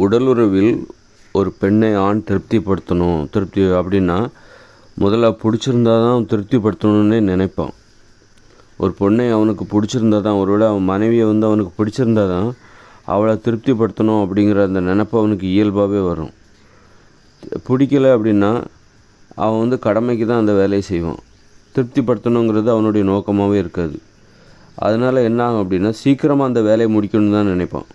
உடலுறவில் ஒரு பெண்ணை ஆண் திருப்தி அப்படின்னா முதல்ல பிடிச்சிருந்தா தான் திருப்திப்படுத்தணுன்னே நினைப்பான். ஒரு பொண்ணை அவனுக்கு பிடிச்சிருந்தா தான், ஒருவேளை அவன் மனைவியை அவனுக்கு பிடிச்சிருந்தா தான் அவளை திருப்திப்படுத்தணும் அப்படிங்கிற அந்த நினைப்பு அவனுக்கு இயல்பாகவே வரும். பிடிக்கலை அப்படின்னா அவன் கடமைக்கு தான் அந்த வேலையை செய்வான். திருப்திப்படுத்தணுங்கிறது அவனுடைய நோக்கமாகவே இருக்காது. அதனால் என்ன ஆகும் அப்படின்னா சீக்கிரமாக அந்த வேலையை முடிக்கணும்னு தான் நினைப்பான்.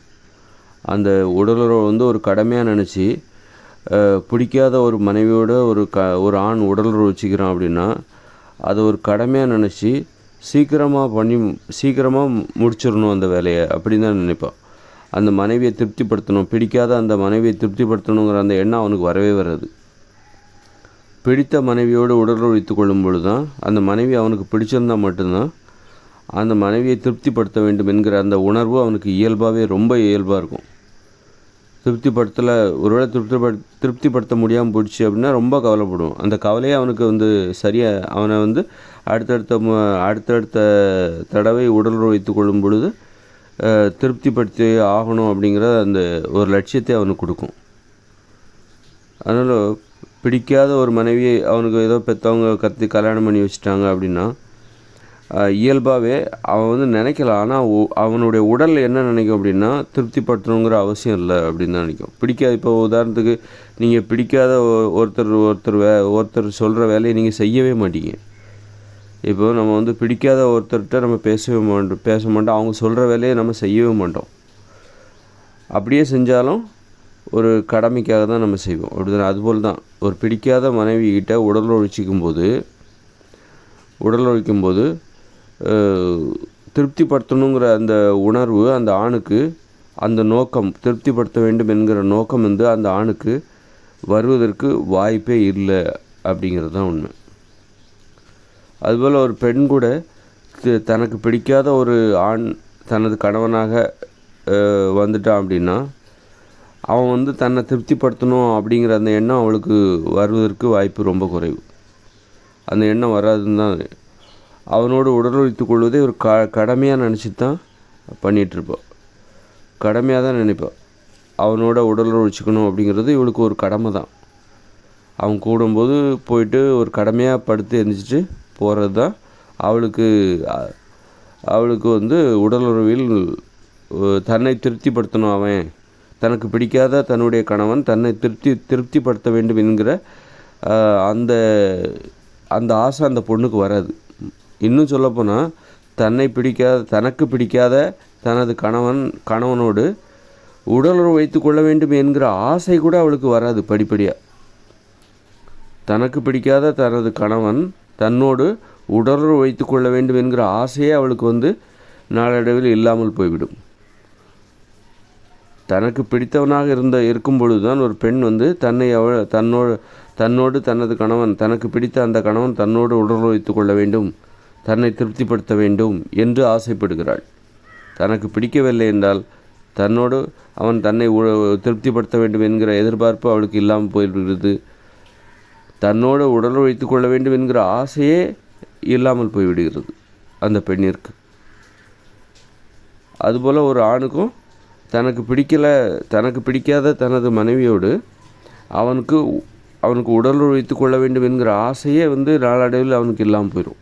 அந்த உடலுறவை ஒரு கடமையாக நினச்சி பிடிக்காத ஒரு மனைவியோட ஒரு ஆண் உடலுறவு வச்சுக்கிறான் அப்படின்னா அதை ஒரு கடமையாக நினச்சி சீக்கிரமாக முடிச்சிடணும் அந்த வேலையை அப்படின்னு தான் நினைப்பான். அந்த மனைவியை திருப்திப்படுத்தணும், பிடிக்காத அந்த மனைவியை திருப்திப்படுத்தணுங்கிற அந்த எண்ணம் அவனுக்கு வரவே வராது. பிடித்த மனைவியோடு உடலுறவு வைத்து கொள்ளும் பொழுது தான் அந்த மனைவி அவனுக்கு பிடிச்சிருந்தால் மட்டும்தான் அந்த மனைவியை திருப்திப்படுத்த வேண்டும் என்கிற அந்த உணர்வு அவனுக்கு ரொம்ப இயல்பாக இருக்கும். ஒருவேளை திருப்திப்படுத்த முடியாமல் போயிடுச்சு அப்படின்னா ரொம்ப கவலைப்படுவான். அந்த கவலையே அவனுக்கு சரியாக அவனை அடுத்தடுத்த தடவை உடலுறவு வைத்து கொள்ளும் பொழுது திருப்திப்படுத்தி ஆகணும் அப்படிங்கிற அந்த ஒரு லட்சியத்தை அவனுக்கு கொடுக்கும். அதனால் பிடிக்காத ஒரு மனைவியை அவனுக்கு ஏதோ பெற்றவங்க கல்யாணம் பண்ணி வச்சுட்டாங்க அப்படின்னா இயல்பாகவே அவன் நினைக்கலாம். ஆனால் அவனுடைய உடல் என்ன நினைக்கும் அப்படின்னா திருப்திப்படுத்தணுங்கிற அவசியம் இல்லை அப்படின்னு தான் நினைக்கும். பிடிக்காது. இப்போ உதாரணத்துக்கு நீங்கள் பிடிக்காத ஒருத்தர் சொல்கிற வேலையை நீங்கள் செய்யவே மாட்டீங்க. இப்போ நம்ம பிடிக்காத ஒருத்தர்கிட்ட நம்ம பேச மாட்டோம். அவங்க சொல்கிற வேலையை நம்ம செய்யவே மாட்டோம். அப்படியே செஞ்சாலும் ஒரு கடமைக்காக தான் நம்ம செய்வோம். அப்படிதான். அதுபோல் தான் ஒரு பிடிக்காத மனைவிக்கிட்ட உடலுறவிக்கும்போது திருப்திப்படுத்தணுங்கிற அந்த உணர்வு அந்த ஆணுக்கு, அந்த நோக்கம் திருப்திப்படுத்த வேண்டும் என்கிற நோக்கம் அந்த ஆணுக்கு வருவதற்கு வாய்ப்பே இல்லை அப்படிங்கிறது தான் உண்மை. அதுபோல் ஒரு பெண் கூட தனக்கு பிடிக்காத ஒரு ஆண் தனது கணவனாக வந்துட்டான் அப்படின்னா அவன் தன்னை திருப்திப்படுத்தணும் அப்படிங்கிற அந்த எண்ணம் அவளுக்கு வருவதற்கு வாய்ப்பு ரொம்ப குறைவு. அந்த எண்ணம் வராதுன்னு தான் அவனோடு உடலுறவு கொள்வதே ஒரு கடமையாக நினச்சி தான் பண்ணிகிட்ருப்பாள். கடமையாக தான் நினைப்பாள். அவனோட உடலுறவு வச்சுக்கணும் அப்படிங்கிறது இவளுக்கு ஒரு கடமை தான். அவன் கூடும்போது போயிட்டு ஒரு கடமையாக படுத்து எந்திரிச்சிட்டு போகிறது தான் அவளுக்கு உடலுறவில் தன்னை திருப்திப்படுத்தணும். அவன் தனக்கு பிடிக்காத தன்னுடைய கணவன் தன்னை திருப்திப்படுத்த வேண்டும் என்கிற அந்த ஆசை அந்த பொண்ணுக்கு வராது. இன்னும் சொல்லப்போனால் தனக்கு பிடிக்காத தனது கணவனோடு உடலுறவு வைத்து கொள்ள வேண்டும் என்கிற ஆசை கூட அவளுக்கு வராது. படிப்படியாக தனக்கு பிடிக்காத தனது கணவன் தன்னோடு உடலுறவு வைத்து கொள்ள வேண்டும் என்கிற ஆசையே அவளுக்கு நாளடைவில் இல்லாமல் போய்விடும். தனக்கு பிடித்தவனாக இருக்கும் பொழுது தான் ஒரு பெண் தன்னோடு தனது கணவன் தனக்கு பிடித்த அந்த கணவன் தன்னோடு உடலுறவு வைத்து கொள்ள வேண்டும், தன்னை திருப்திப்படுத்த வேண்டும் என்று ஆசைப்படுகிறாள். தனக்கு பிடிக்கவில்லை என்றால் அவன் தன்னை திருப்திப்படுத்த வேண்டும் என்கிற எதிர்பார்ப்பு அவளுக்கு இல்லாமல் போய்விடுகிறது. தன்னோடு உடலுறவு வைத்து கொள்ள வேண்டும் என்கிற ஆசையே இல்லாமல் போய்விடுகிறது அந்த பெண்ணிற்கு. அதுபோல் ஒரு ஆணுக்கும் தனக்கு பிடிக்காத தனது மனைவியோடு அவனுக்கு உடலுறவு வைத்து கொள்ள வேண்டும் என்கிற ஆசையே நாளடைவில் அவனுக்கு இல்லாமல் போயிடும்.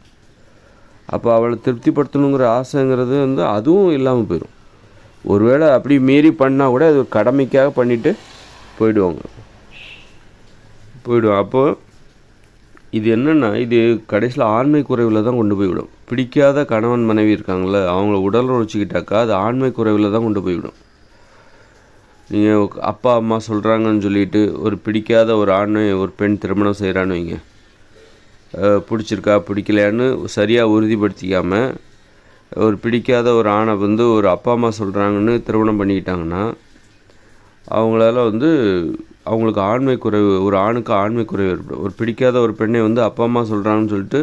அப்போ அவளை திருப்திப்படுத்தணுங்கிற ஆசைங்கிறது அதுவும் இல்லாமல் போயிடும். ஒருவேளை அப்படி மீறி பண்ணால் கூட அது ஒரு கடமைக்காக பண்ணிவிட்டு போயிடுவாங்க. அப்போது இது என்னென்னா இது கடைசியில் ஆண்மை குறைவில் தான் கொண்டு போய்விடும். பிடிக்காத கணவன் மனைவி இருக்காங்களே அவங்கள உடலுறவு வச்சுக்கிட்டாக்கா அது ஆண்மை குறைவில் தான் கொண்டு போய்விடும். நீங்கள் அப்பா அம்மா சொல்கிறாங்கன்னு சொல்லிட்டு ஒரு பிடிக்காத ஒரு ஆணை ஒரு பெண் திருமணம் செய்கிறான்னு வைங்க, பிடிச்சிருக்கா பிடிக்கலையான்னு சரியாக உறுதிப்படுத்திக்காமல் ஒரு பிடிக்காத ஒரு ஆணை ஒரு அப்பா அம்மா சொல்கிறாங்கன்னு திருமணம் பண்ணிக்கிட்டாங்கன்னா அவங்களால அவங்களுக்கு ஆண்மை குறைவு, ஒரு ஆணுக்கு ஆண்மை குறைவு ஏற்படும். ஒரு பிடிக்காத ஒரு பெண்ணை அப்பா அம்மா சொல்கிறாங்கன்னு சொல்லிட்டு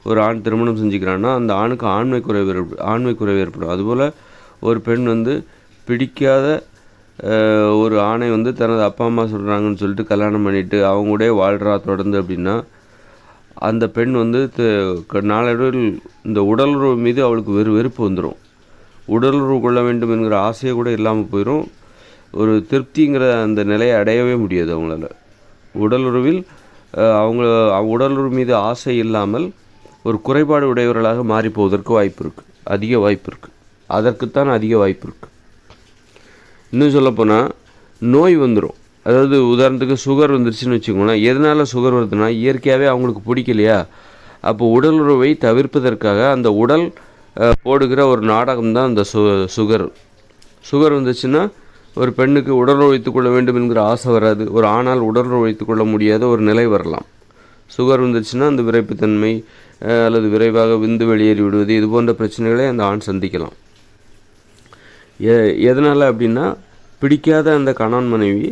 ஒரு ஆண் திருமணம் செஞ்சுக்கிறான்னா அந்த ஆணுக்கு ஆண்மை குறைவு ஏற்படும். அதுபோல் ஒரு பெண் பிடிக்காத ஒரு ஆணை தனது அப்பா அம்மா சொல்கிறாங்கன்னு சொல்லிட்டு கல்யாணம் பண்ணிவிட்டு அவங்க கூட வாழ்கிறா தொடர்ந்து அப்படின்னா அந்த பெண் நாளடைவில் இந்த உடலுறவு மீது அவளுக்கு வெறுப்பு வந்துடும். உடலுறவு கொள்ள வேண்டும் என்கிற ஆசையை கூட இல்லாமல் போயிடும். ஒரு திருப்திங்கிற அந்த நிலையை அடையவே முடியாது அவங்களால. உடலுறவில் உடலுறவு மீது ஆசை இல்லாமல் ஒரு குறைபாடு உடையவர்களாக மாறி போவதற்கு வாய்ப்பு இருக்குது, அதிக வாய்ப்பு இருக்குது. அதற்குத்தான் அதிக வாய்ப்பு இருக்குது. இன்னும் சொல்லப்போனால் நோய் வந்துடும். அதாவது உதாரணத்துக்கு சுகர் வந்துருச்சுன்னு வச்சுக்கோங்களேன். எதனால் சுகர் வருதுன்னா இயற்கையாகவே அவங்களுக்கு பிடிக்கலையா, அப்போ உடலுறவை தவிர்ப்பதற்காக அந்த உடல் போடுகிற ஒரு நாடகம் தான் அந்த சுகர் வந்துச்சுன்னா ஒரு பெண்ணுக்கு உடலுறவு வைத்துக்கொள்ள வேண்டும் என்கிற ஆசை வராது. ஒரு ஆணால் உடலுறவு வைத்துக்கொள்ள முடியாத ஒரு நிலை வரலாம். சுகர் வந்துச்சுன்னா அந்த விரைப்புத்தன்மை அல்லது விரைவாக விந்து வெளியேறி விடுவது, இது போன்ற பிரச்சனைகளை அந்த ஆண் சந்திக்கலாம். எதனால் அப்படின்னா பிடிக்காத அந்த கணவன் மனைவி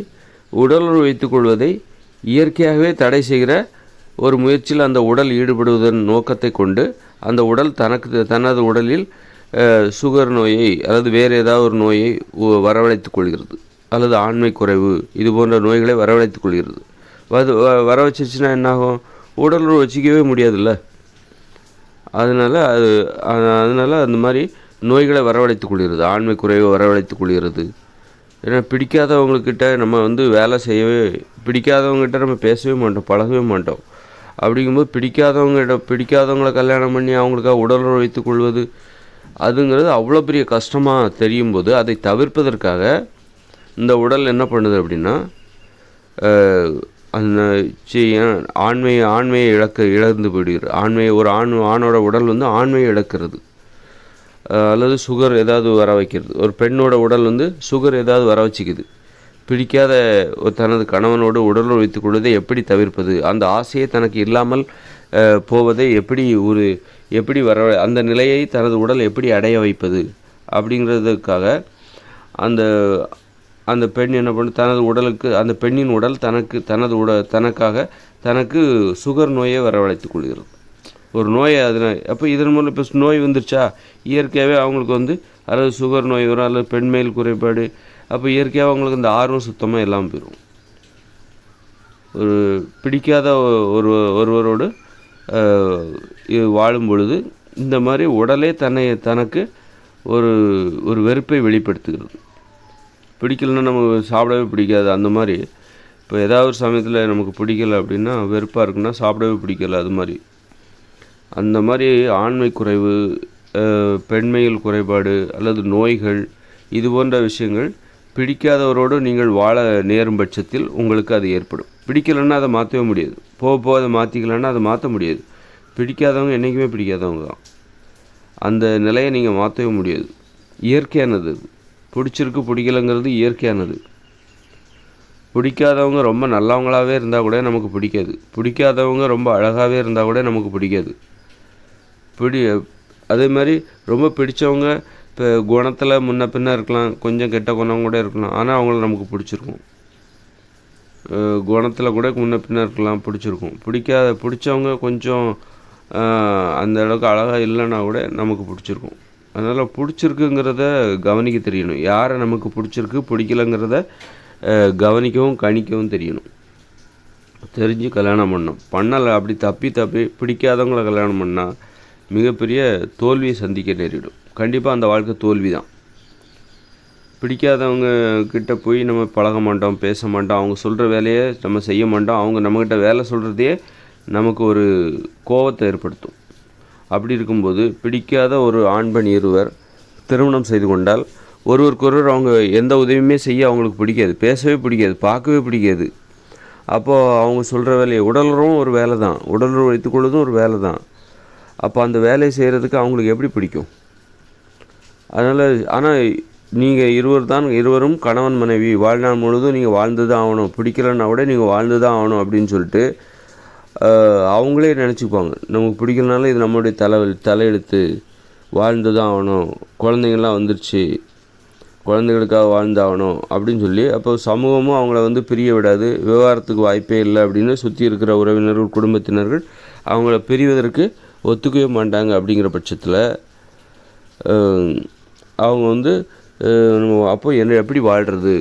உடலுறவு வைத்துக்கொள்வதை இயற்கையாகவே தடை செய்கிற ஒரு முயற்சியில் அந்த உடல் ஈடுபடுவதன் நோக்கத்தை கொண்டு அந்த உடல் தனது உடலில் சுகர் நோயை அல்லது வேறு ஏதாவது ஒரு நோயை வரவழைத்துக் கொள்கிறது, அல்லது ஆண்மை குறைவு இது போன்ற நோய்களை வரவழைத்துக் கொள்கிறது. வர வச்சிருச்சுன்னா என்னாகும், உடலுறவு வச்சிக்கவே முடியாதுல்ல. அதனால் அந்த மாதிரி நோய்களை வரவழைத்துக் கொள்கிறது, ஆண்மை குறைவை வரவழைத்துக் கொள்கிறது. ஏன்னா பிடிக்காதவங்கக்கிட்ட நம்ம வேலை செய்யவே, பிடிக்காதவங்ககிட்ட நம்ம பேசவே மாட்டோம், பழகவே மாட்டோம். அப்படிங்கும்போது பிடிக்காதவங்களை கல்யாணம் பண்ணி அவங்களுக்காக உடலுறவு வைத்துக் கொள்வது அதுங்கிறது அவ்வளோ பெரிய கஷ்டமாக தெரியும் போது அதை தவிர்ப்பதற்காக இந்த உடல் என்ன பண்ணுது அப்படின்னா அந்த ஆண்மையை இழந்து போயிடுகிறது. ஒரு ஆணோட உடல் ஆண்மையை இழக்கிறது, அல்லது சுகர் ஏதாவது வர வைக்கிறது. ஒரு பெண்ணோட உடல் சுகர் ஏதாவது வர வச்சுக்குது. பிடிக்காத தனது கணவனோடு உடலுறவு வைத்துக் கொள்வதை எப்படி தவிர்ப்பது, அந்த ஆசையை தனக்கு இல்லாமல் போவதை எப்படி அந்த நிலையை தனது உடல் எப்படி அடைய வைப்பது அப்படிங்கிறதுக்காக அந்த பெண் என்ன பண்ணு, தனது உடலுக்கு அந்த பெண்ணின் உடல் தனக்கு சுகர் நோயை வரவழைத்துக் கொள்கிறது. ஒரு நோயை அப்போ இதன் மூலம் இப்போ நோய் வந்துருச்சா இயற்கையாகவே அவங்களுக்கு அல்லது சுகர் நோய் வரும், அல்லது பெண்மையில் குறைபாடு, அப்போ இயற்கையாக அவங்களுக்கு இந்த ஆர்வம் சுத்தமாக இல்லாமல் போயிடும். ஒரு பிடிக்காத ஒருவரோடு வாழும் பொழுது இந்த மாதிரி உடலே தனக்கு ஒரு வெறுப்பை வெளிப்படுத்துகிறது. பிடிக்கலன்னா நமக்கு சாப்பிடவே பிடிக்காது. அந்த மாதிரி இப்போ ஏதாவது ஒரு சமயத்தில் நமக்கு பிடிக்கலை அப்படின்னா, வெறுப்பாக இருக்குன்னா சாப்பிடவே பிடிக்கலை. அது மாதிரி அந்த மாதிரி ஆண்மை குறைவு, பெண்மையில் குறைபாடு அல்லது நோய்கள் இது போன்ற விஷயங்கள் பிடிக்காதவரோடு நீங்கள் வாழ நேரும் பட்சத்தில் உங்களுக்கு அது ஏற்படும். பிடிக்கலைன்னா அதை மாற்றவே முடியாது. போக அதை மாற்றிக்கலன்னா அதை மாற்ற முடியாது. பிடிக்காதவங்க என்றைக்குமே பிடிக்காதவங்க தான். அந்த நிலையை நீங்கள் மாற்றவே முடியாது. இயற்கையானது. பிடிச்சிருக்கு பிடிக்கலைங்கிறது இயற்கையானது. பிடிக்காதவங்க ரொம்ப நல்லவங்களாகவே இருந்தால் கூட நமக்கு பிடிக்காது. பிடிக்காதவங்க ரொம்ப அழகாகவே இருந்தால் கூட நமக்கு பிடிக்காது. அதே மாதிரி ரொம்ப பிடிச்சவங்க இப்போ குணத்தில் முன்ன பின்ன இருக்கலாம், கொஞ்சம் கெட்ட குணம் கூட இருக்கலாம், ஆனால் அவங்கள நமக்கு பிடிச்சிருக்கும். குணத்தில் கூட முன்ன பின்ன இருக்கலாம், பிடிச்சிருக்கும். பிடிச்சவங்க கொஞ்சம் அந்த அளவுக்கு அழகாக இல்லைன்னா கூட நமக்கு பிடிச்சிருக்கும். அதனால் பிடிச்சிருக்குங்கிறத கவனிக்க தெரியணும். யாரை நமக்கு பிடிச்சிருக்கு பிடிக்கலைங்கிறத கவனிக்கவும் கணிக்கவும் தெரியணும். தெரிஞ்சு கல்யாணம் பண்ணலை. அப்படி தப்பி பிடிக்காதவங்கள கல்யாணம் பண்ணால் மிகப்பெரிய தோல்வியை சந்திக்க நேரிடும். கண்டிப்பாக அந்த வாழ்க்கை தோல்வி தான். பிடிக்காதவங்க கிட்ட போய் நம்ம பழக மாட்டோம், பேச மாட்டோம், அவங்க சொல்கிற வேலையை நம்ம செய்ய மாட்டோம், அவங்க நம்மக்கிட்ட வேலை சொல்கிறதையே நமக்கு ஒரு கோபத்தை ஏற்படுத்தும். அப்படி இருக்கும்போது பிடிக்காத ஒரு ஆண் பெண் இருவர் திருமணம் செய்து கொண்டால் ஒருவருக்கொருவர் அவங்க எந்த உதவியுமே செய்ய அவங்களுக்கு பிடிக்காது, பேசவே பிடிக்காது, பார்க்கவே பிடிக்காது. அப்போது அவங்க சொல்கிற வேலையை உடலுறவும் ஒரு வேலை தான், உடலுறவு வைத்துக்கொள்வதும் ஒரு வேலை தான். அப்போ அந்த வேலையை செய்கிறதுக்கு அவங்களுக்கு எப்படி பிடிக்கும்? ஆனால் நீங்கள் இருவரும் கணவன் மனைவி வாழ்நாள் முழுதும் நீங்கள் வாழ்ந்து தான் ஆகணும், பிடிக்கலன்னா கூட நீங்கள் வாழ்ந்து தான் ஆகணும் அப்படின்னு சொல்லிட்டு அவங்களே நினச்சிப்பாங்க. நமக்கு பிடிக்கலனாலும் இது நம்மளுடைய தலையெழுத்து, வாழ்ந்து தான் ஆகணும், குழந்தைங்கள்லாம் வந்துருச்சு, குழந்தைகளுக்காக வாழ்ந்தாகணும் அப்படின்னு சொல்லி அப்போ சமூகமும் அவங்கள பிரிய விடாது, விவகாரத்துக்கு வாய்ப்பே இல்லை அப்படின்னு சுற்றி இருக்கிற உறவினர்கள் குடும்பத்தினர்கள் அவங்கள பிரிவதற்கு ஒத்துக்கவே மாட்டாங்க. அப்படிங்கிற பட்சத்தில் அவங்க அப்போ எப்படி வாழ்கிறது,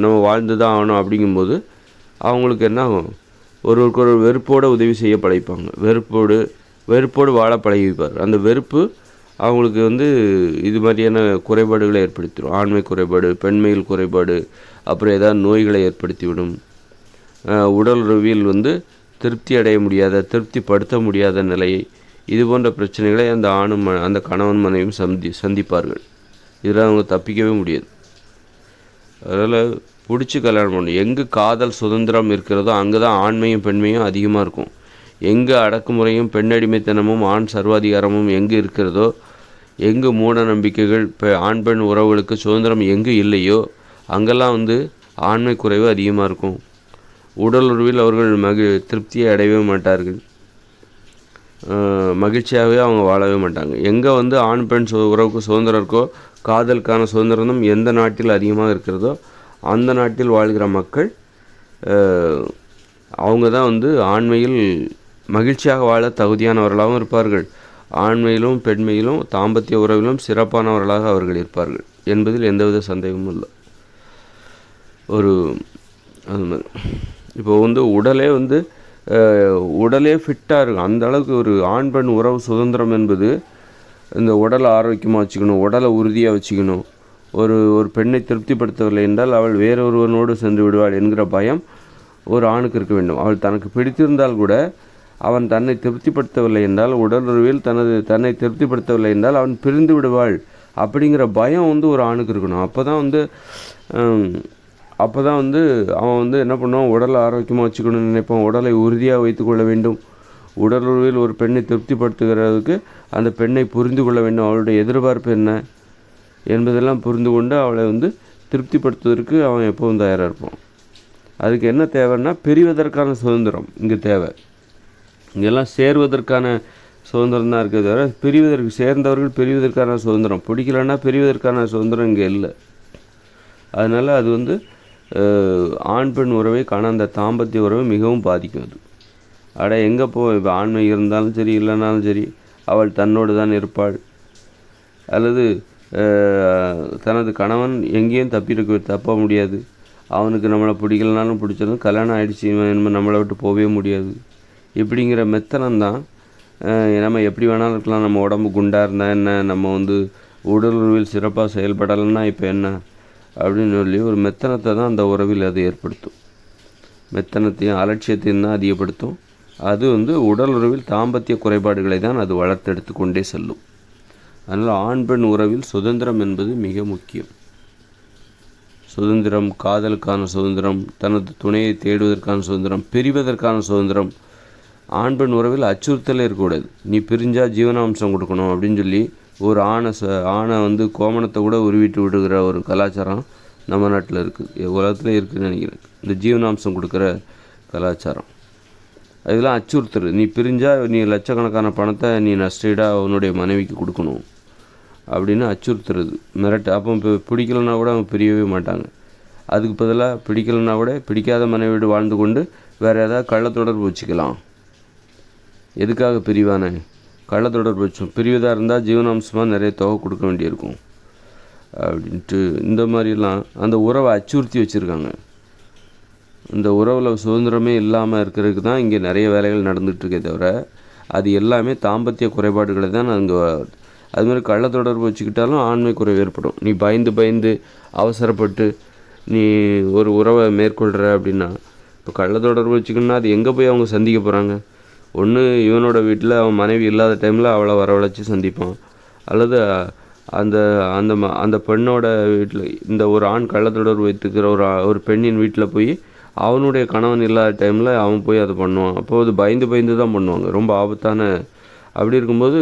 நம்ம வாழ்ந்து தான் ஆகணும் அப்படிங்கும்போது அவங்களுக்கு என்ன ஆகும், ஒருவருக்கு வெறுப்போடு உதவி செய்ய பழகிப்பாங்க. வெறுப்போடு வாழ பழகிப்பார். அந்த வெறுப்பு அவங்களுக்கு வந்து இது மாதிரியான குறைபாடுகளை ஏற்படுத்திடும். ஆண்மை குறைபாடு, பெண்மையில் குறைபாடு, அப்புறம் ஏதாவது நோய்களை ஏற்படுத்திவிடும். உடல் உறவில் வந்து திருப்தி அடைய முடியாத, திருப்திப்படுத்த முடியாத நிலை, இது போன்ற பிரச்சனைகளை அந்த ஆணும் அந்த கணவன் மனைவியும் சந்திப்பார்கள். இதில் அவங்க தப்பிக்கவே முடியாது. அதனால் பிடிச்சி கல்யாணம் பண்ணணும். எங்கே காதல் சுதந்திரம் இருக்கிறதோ அங்கே தான் ஆண்மையும் பெண்மையும் அதிகமாக இருக்கும். எங்கே அடக்குமுறையும் பெண்ணடிமைத்தனமும் ஆண் சர்வாதிகாரமும் எங்கே இருக்கிறதோ, எங்கு மூட நம்பிக்கைகள், ஆண் பெண் உறவுகளுக்கு சுதந்திரம் எங்கு இல்லையோ அங்கெல்லாம் வந்து ஆண்மை குறைவு அதிகமாக இருக்கும். உடல் உறவில் அவர்கள் திருப்தியை அடையவே மாட்டார்கள். மகிழ்ச்சியாகவே அவங்க வாழவே மாட்டாங்க. எங்கே வந்து ஆண் பெண் உறவுக்கு சுதந்திரம் இருக்கோ, காதலுக்கான சுதந்திரம் எந்த நாட்டில் அதிகமாக இருக்கிறதோ அந்த நாட்டில் வாழ்கிற மக்கள் அவங்க தான் வந்து ஆண்மையில் மகிழ்ச்சியாக வாழ தகுதியானவர்களாகவும் இருப்பார்கள். ஆண்மையிலும் பெண்மையிலும் தாம்பத்திய உறவிலும் சிறப்பானவர்களாக அவர்கள் இருப்பார்கள் என்பதில் எந்தவித சந்தேகமும் இல்லை. அது மாதிரி இப்போ வந்து உடலே ஃபிட்டாக இருக்கும். அந்த அளவுக்கு ஒரு ஆண் பெண் உறவு சுதந்திரம் என்பது இந்த உடலை ஆரோக்கியமாக வச்சுக்கணும், உடலை உறுதியாக வச்சுக்கணும். ஒரு பெண்ணை திருப்திப்படுத்தவில்லை என்றால் அவள் வேறொருவனோடு சென்று விடுவாள் என்கிற பயம் ஒரு ஆணுக்கு இருக்க வேண்டும். அவள் தனக்கு பிடித்திருந்தால் கூட அவன் தன்னை திருப்திப்படுத்தவில்லை என்றால், உடல் உறவில் தன்னை திருப்திப்படுத்தவில்லை என்றால் அவன் பிரிந்து விடுவாள் அப்படிங்கிற பயம் வந்து ஒரு ஆணுக்கு இருக்கணும். அப்போ தான் வந்து அவன் வந்து என்ன பண்ணுவான், உடலை ஆரோக்கியமாக வச்சுக்கணும்னு நினைப்பான், உடலை உறுதியாக வைத்துக்கொள்ள வேண்டும். உடல் உறவில் ஒரு பெண்ணை திருப்திப்படுத்துகிறதுக்கு அந்த பெண்ணை புரிந்து கொள்ள வேண்டும். அவளுடைய எதிர்பார்ப்பு என்ன என்பதெல்லாம் புரிந்து கொண்டு அவளை வந்து திருப்திப்படுத்துவதற்கு அவன் எப்போவும் தயாராக இருப்பான். அதுக்கு என்ன தேவைன்னா, பிரிவதற்கான சுதந்திரம் இங்கே தேவை. இங்கெல்லாம் சேர்வதற்கான சுதந்திரம் தான் இருக்கிறது தவிர சேர்ந்தவர்கள் பிரிவதற்கான சுதந்திரம், பிடிக்கலன்னா பிரிவதற்கான சுதந்திரம் இங்கே இல்லை. அதனால் அது வந்து ஆண் பெண் உறவை அந்த தாம்பத்திய உறவை மிகவும் பாதிக்கும். அது எங்கே இப்போ ஆண்மை இருந்தாலும் சரி இல்லைனாலும் சரி அவள் தன்னோடு தான் இருப்பாள். அல்லது தனது கணவன் எங்கேயும் தப்ப முடியாது. அவனுக்கு நம்மளை பிடிக்கலனாலும் பிடிச்சிருந்தோம், கல்யாணம் ஆகிடுச்சு, நம்மளை விட்டு போகவே முடியாது. இப்படிங்கிற மெத்தனம்தான். நம்ம எப்படி வேணாலும் இருக்கலாம், நம்ம உடம்பு குண்டாக இருந்தால் என்ன, நம்ம வந்து உடல் உறவில் சிறப்பாக செயல்படலைன்னா இப்போ என்ன அப்படின்னு சொல்லி ஒரு மெத்தனத்தை தான் அந்த உறவில் அது ஏற்படுத்தும். மெத்தனத்தையும் அலட்சியத்தையும் தான் அதிகப்படுத்தும். அது வந்து உடல் உறவில் தாம்பத்திய குறைபாடுகளை தான் அது வளர்த்தெடுத்து கொண்டே செல்லும். அதனால் ஆண் பெண் உறவில் சுதந்திரம் என்பது மிக முக்கியம். சுதந்திரம், காதலுக்கான சுதந்திரம், தனது துணையை தேடுவதற்கான சுதந்திரம், பிரிவதற்கான சுதந்திரம். ஆண் பெண் உறவில் அச்சுறுத்தலே இருக்கக்கூடாது. நீ பிரிஞ்சா ஜீவனாம்சம் கொடுக்கணும் அப்படின்னு சொல்லி ஒரு ஆணை வந்து கோமணத்தை கூட உருவிட்டு விடுகிற ஒரு கலாச்சாரம் நம்ம நாட்டில் இருக்குது, உலகத்தில் இருக்குதுன்னு நினைக்கிறேன். இந்த ஜீவனாம்சம் கொடுக்குற கலாச்சாரம், அதெல்லாம் அச்சுறுத்துறது. நீ பிரிஞ்சால் நீ லட்சக்கணக்கான பணத்தை நீ நஷ்டீடாக அவனுடைய மனைவிக்கு கொடுக்கணும் அப்படின்னு அச்சுறுத்துறது, மிரட்டு. அப்போ இப்போ பிடிக்கலன்னா கூட அவங்க பிரியவே மாட்டாங்க. அதுக்கு பதிலாக பிடிக்கலன்னா கூட பிடிக்காத மனைவியோடு வாழ்ந்து கொண்டு வேறு ஏதாவது கள்ளத்தொடர்பு வச்சுக்கலாம். எதுக்காக பிரிவானே? கள்ளத்தொடர்பு வச்சோம். பிரிவதாக இருந்தால் ஜீவனாம்சமாக நிறைய தொகை கொடுக்க வேண்டியிருக்கும் அப்படின்ட்டு இந்த மாதிரிலாம் அந்த உறவை அச்சுறுத்தி வச்சுருக்காங்க. இந்த உறவில் சுதந்திரமே இல்லாமல் இருக்கிறதுக்கு தான் இங்கே நிறைய வேலைகள் நடந்துகிட்ருக்கே தவிர அது எல்லாமே தாம்பத்திய குறைபாடுகளை தான் அங்கே. அதுமாதிரி கள்ளத்தொடர்பு வச்சுக்கிட்டாலும் ஆண்மை குறைவு ஏற்படும். நீ பயந்து அவசரப்பட்டு நீ ஒரு உறவை மேற்கொள்கிற அப்படின்னா, இப்போ கள்ளத்தொடர்பு வச்சுக்கணுன்னா அது எங்கே போய் அவங்க சந்திக்க போகிறாங்க? ஒன்று இவனோட வீட்டில் அவன் மனைவி இல்லாத டைமில் அவளை வரவழைச்சி சந்திப்பான், அல்லது அந்த பெண்ணோட வீட்டில் இந்த ஒரு ஆண் கள்ளத்தொடர்பு வைத்துக்கிற ஒரு பெண்ணின் வீட்டில் போய் அவனுடைய கணவன் இல்லாத டைமில் அவன் போய் அதை பண்ணுவான். அப்போது பயந்து தான் பண்ணுவாங்க, ரொம்ப ஆபத்தான. அப்படி இருக்கும்போது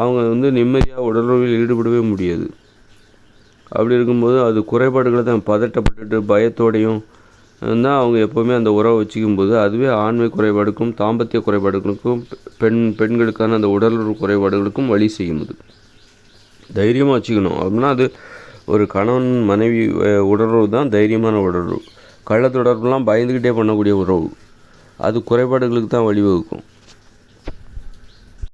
அவங்க வந்து நிம்மதியாக உடலுறவில் ஈடுபடவே முடியாது. அப்படி இருக்கும்போது அது குறைபாடுகளை தான் பதட்டப்பட்டுட்டு பயத்தோடையும் தான் அவங்க எப்போவுமே அந்த உறவை வச்சுக்கும்போது அதுவே ஆண்மை குறைபாடுக்கும் தாம்பத்திய குறைபாடுகளுக்கும் பெண்களுக்கான அந்த உடலுறவு குறைபாடுகளுக்கும் வழி செய்யும். அது தைரியமாக வச்சுக்கணும் அப்படின்னா அது ஒரு கணவன் மனைவி உடலுறவு தான் தைரியமான உடலுறவு. கள்ளத்தொடர்புலாம் பயந்துக்கிட்டே பண்ணக்கூடிய உறவு அது குறைபாடுகளுக்கு தான் வழிவகுக்கும்.